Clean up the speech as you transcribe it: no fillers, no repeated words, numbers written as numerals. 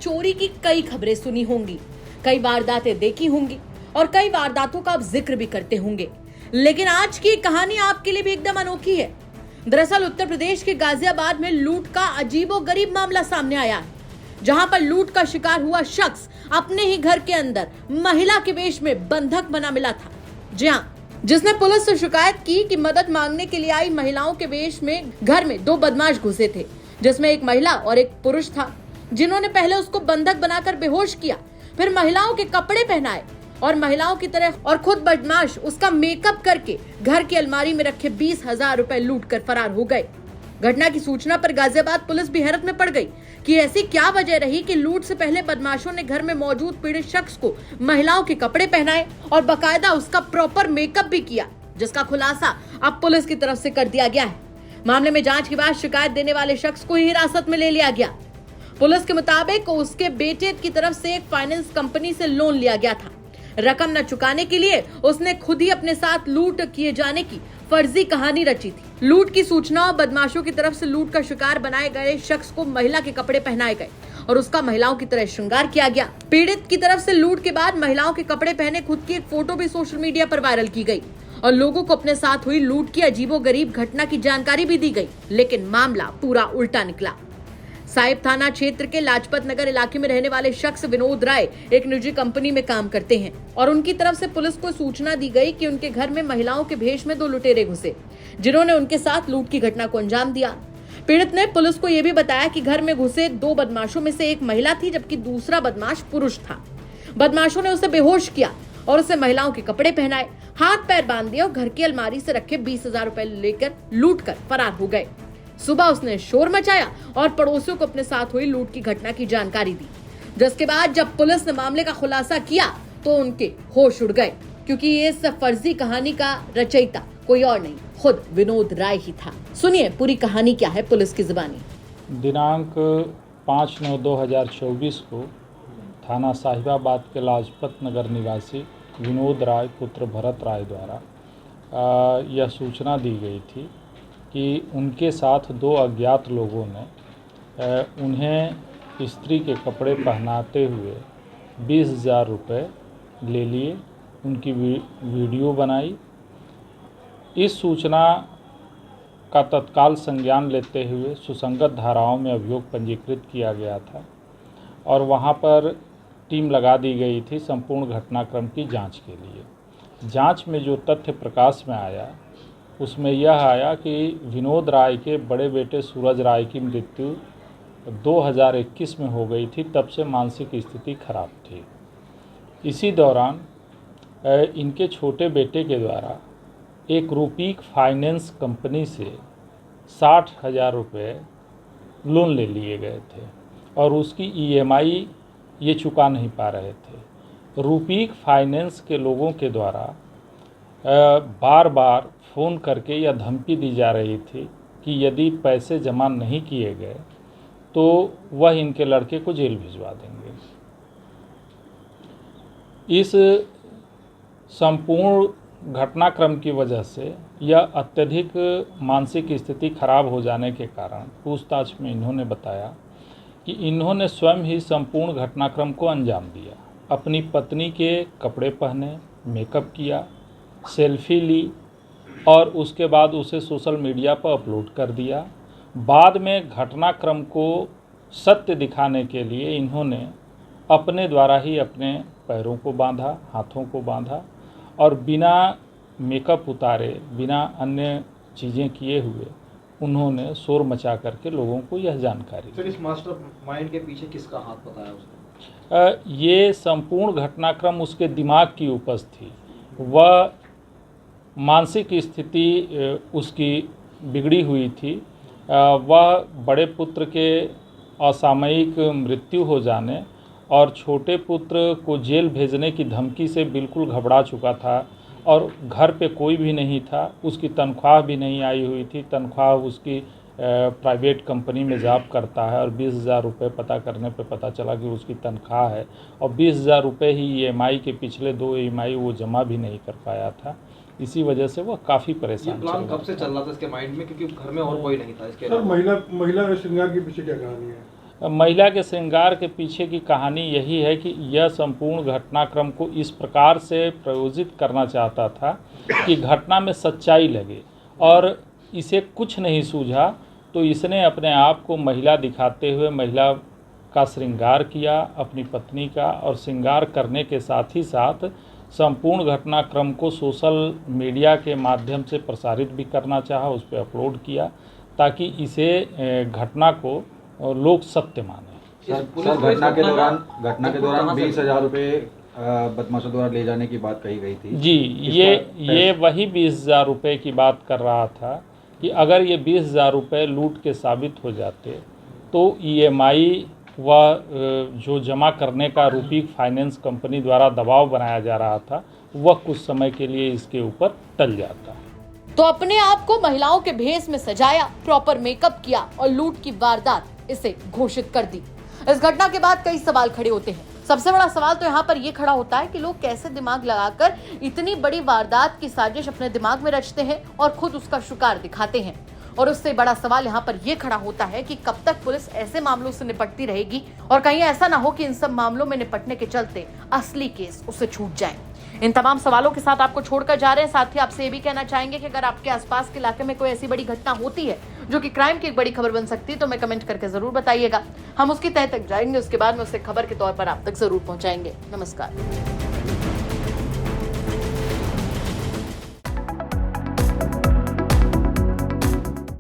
चोरी की कई खबरें सुनी होंगी, कई वारदातें देखी होंगी और कई वारदातों का आप जिक्र भी करते होंगे, लेकिन आज की कहानी आपके लिए भी एकदम अनोखी है। दरअसल उत्तर प्रदेश के गाजियाबाद में लूट का अजीबोगरीब मामला सामने आया है, जहां पर लूट का शिकार हुआ शख्स अपने ही घर के अंदर महिला के वेश में बंधक बना मिला था। जी हां, जिसने पुलिस से शिकायत की कि मदद मांगने के लिए आई महिलाओं के वेश में घर में दो बदमाश घुसे थे, जिसमें एक महिला और एक पुरुष था, जिन्होंने पहले उसको बंधक बनाकर बेहोश किया, फिर महिलाओं के कपड़े पहनाए और महिलाओं की तरह और खुद बदमाश उसका मेकअप करके घर की अलमारी में रखे 20,000 रुपए लूट कर फरार हो गए। घटना की सूचना पर गाजियाबाद पुलिस भी हैरत में पड़ गई कि ऐसी क्या वजह रही कि लूट से पहले बदमाशों ने घर में मौजूद पीड़ित शख्स को महिलाओं के कपड़े पहनाए और बकायदा उसका प्रॉपर मेकअप भी किया, जिसका खुलासा अब पुलिस की तरफ से कर दिया गया है। मामले में जांच के बाद शिकायत देने वाले शख्स को हिरासत में ले लिया गया। पुलिस के मुताबिक उसके बेटे की तरफ से एक फाइनेंस कंपनी से लोन लिया गया था। रकम न चुकाने के लिए उसने खुद ही अपने साथ लूट किए जाने की फर्जी कहानी रची थी। लूट की सूचना और बदमाशों की तरफ से लूट का शिकार बनाए गए शख्स को महिला के कपड़े पहनाए गए और उसका महिलाओं की तरह श्रृंगार किया गया। पीड़ित की तरफ से लूट के बाद महिलाओं के कपड़े पहने खुद की एक फोटो भी सोशल मीडिया पर वायरल की गई और लोगों को अपने साथ हुई लूट की अजीबोगरीब घटना की जानकारी भी दी गई, लेकिन मामला पूरा उल्टा निकला। साहिब थाना क्षेत्र के लाजपत नगर इलाके में रहने वाले शख्स विनोद राय एक निजी कंपनी में काम करते हैं और उनकी तरफ से पुलिस को सूचना दी गई कि उनके घर में महिलाओं के भेष में दो लुटेरे घुसे, जिन्होंने उनके साथ लूट की घटना को अंजाम दिया। पीड़ित ने पुलिस को यह भी बताया कि घर में घुसे दो बदमाशों में से एक महिला थी, जबकि दूसरा बदमाश पुरुष था। बदमाशों ने उसे बेहोश किया और उसे महिलाओं के कपड़े पहनाए, हाथ पैर बांध दिए और घर की अलमारी से रखे 20,000 रुपए लेकर लूट कर फरार हो गए। सुबह उसने शोर मचाया और पड़ोसियों को अपने साथ हुई लूट की घटना की जानकारी दी, जिसके बाद जब पुलिस ने मामले का खुलासा किया तो उनके होश उड़ गए, क्योंकि इस फर्जी कहानी का रचयिता कोई और नहीं, खुद विनोद राय ही था। सुनिए पूरी कहानी क्या है पुलिस की जुबानी। दिनांक 5/9/2024 को थाना साहिबाबाद के लाजपत नगर निवासी विनोद राय पुत्र भरत राय द्वारा यह सूचना दी गई थी कि उनके साथ दो अज्ञात लोगों ने उन्हें स्त्री के कपड़े पहनाते हुए 20,000 रुपये ले लिए, उनकी वीडियो बनाई। इस सूचना का तत्काल संज्ञान लेते हुए सुसंगत धाराओं में अभियोग पंजीकृत किया गया था और वहां पर टीम लगा दी गई थी संपूर्ण घटनाक्रम की जांच के लिए। जांच में जो तथ्य प्रकाश में आया उसमें यह आया कि विनोद राय के बड़े बेटे सूरज राय की मृत्यु 2021 में हो गई थी, तब से मानसिक स्थिति खराब थी। इसी दौरान इनके छोटे बेटे के द्वारा एक रूपीक फाइनेंस कंपनी से 60,000 रुपये लोन ले लिए गए थे और उसकी EMI ये चुका नहीं पा रहे थे। रूपीक फाइनेंस के लोगों के द्वारा बार बार फ़ोन करके यह धमकी दी जा रही थी कि यदि पैसे जमा नहीं किए गए तो वह इनके लड़के को जेल भिजवा देंगे। इस संपूर्ण घटनाक्रम की वजह से यह अत्यधिक मानसिक स्थिति खराब हो जाने के कारण पूछताछ में इन्होंने बताया कि इन्होंने स्वयं ही संपूर्ण घटनाक्रम को अंजाम दिया। अपनी पत्नी के कपड़े पहने, मेकअप किया, सेल्फी ली और उसके बाद उसे सोशल मीडिया पर अपलोड कर दिया। बाद में घटनाक्रम को सत्य दिखाने के लिए इन्होंने अपने द्वारा ही अपने पैरों को बांधा, हाथों को बांधा और बिना मेकअप उतारे, बिना अन्य चीज़ें किए हुए उन्होंने शोर मचा करके लोगों को यह जानकारी दी। इस मास्टर माइंड के पीछे किसका हाथ बताया उसने? ये संपूर्ण घटनाक्रम उसके दिमाग की उपज थी। वह मानसिक स्थिति उसकी बिगड़ी हुई थी। वह बड़े पुत्र के असामयिक मृत्यु हो जाने और छोटे पुत्र को जेल भेजने की धमकी से बिल्कुल घबरा चुका था और घर पे कोई भी नहीं था। उसकी तनख्वाह भी नहीं आई हुई थी। तनख्वाह उसकी प्राइवेट कंपनी में जॉब करता है और 20,000 रुपये पता करने पे पता चला कि उसकी तनख्वाह है और 20,000 रुपये ही EMI के पिछले 2 EMI वो जमा भी नहीं कर पाया था। इसी वजह से वो काफ़ी परेशान। ये प्लान कब से चल रहा था इसके माइंड में, क्योंकि घर में और कोई नहीं था इसके? सर महिला श्रृंगार के पीछे क्या कहानी है? महिला के श्रृंगार के पीछे की कहानी यही है कि यह संपूर्ण घटनाक्रम को इस प्रकार से प्रयोजित करना चाहता था कि घटना में सच्चाई लगे, और इसे कुछ नहीं सूझा तो इसने अपने आप को महिला दिखाते हुए महिला का श्रृंगार किया, अपनी पत्नी का, और श्रृंगार करने के साथ ही साथ संपूर्ण घटनाक्रम को सोशल मीडिया के माध्यम से प्रसारित भी करना चाहा, उस पर अपलोड किया ताकि इसे घटना को लोग सत्य माने। सर घटना के दौरान 20,000 रुपये बदमाशों द्वारा ले जाने की बात कही गई थी। जी, ये वही 20,000 रुपये की बात कर रहा था कि अगर ये 20,000 रुपये लूट के साबित हो जाते तो EMI व जो जमा करने का रूपी फाइनेंस कंपनी द्वारा दबाव बनाया जा रहा था वह कुछ समय के लिए इसके ऊपर टल जाता। तो अपने आप को महिलाओं के भेष में सजाया, प्रॉपर मेकअप किया और लूट की वारदात इसे घोषित कर दी। इस घटना के बाद कई सवाल खड़े होते हैं। सबसे बड़ा सवाल तो यहाँ पर यह खड़ा होता है कि लोग कैसे दिमाग लगाकर इतनी बड़ी वारदात की साजिश अपने दिमाग में रचते हैं और खुद उसका शिकार दिखाते हैं। और उससे बड़ा सवाल यहाँ पर यह खड़ा होता है कि कब तक पुलिस ऐसे मामलों से निपटती रहेगी और कहीं ऐसा ना हो कि इन सब मामलों में निपटने के चलते असली केस उसे छूट जाए। इन तमाम सवालों के साथ आपको छोड़कर जा रहे हैं। साथ ही आपसे ये भी कहना चाहेंगे कि अगर आपके आसपास के इलाके में कोई ऐसी बड़ी घटना होती है जो कि क्राइम की एक बड़ी खबर बन सकती है तो हमें कमेंट करके जरूर बताइएगा। हम उसकी तह तक जाएंगे, उसके बाद में उसे खबर के तौर पर आप तक जरूर पहुंचाएंगे। नमस्कार।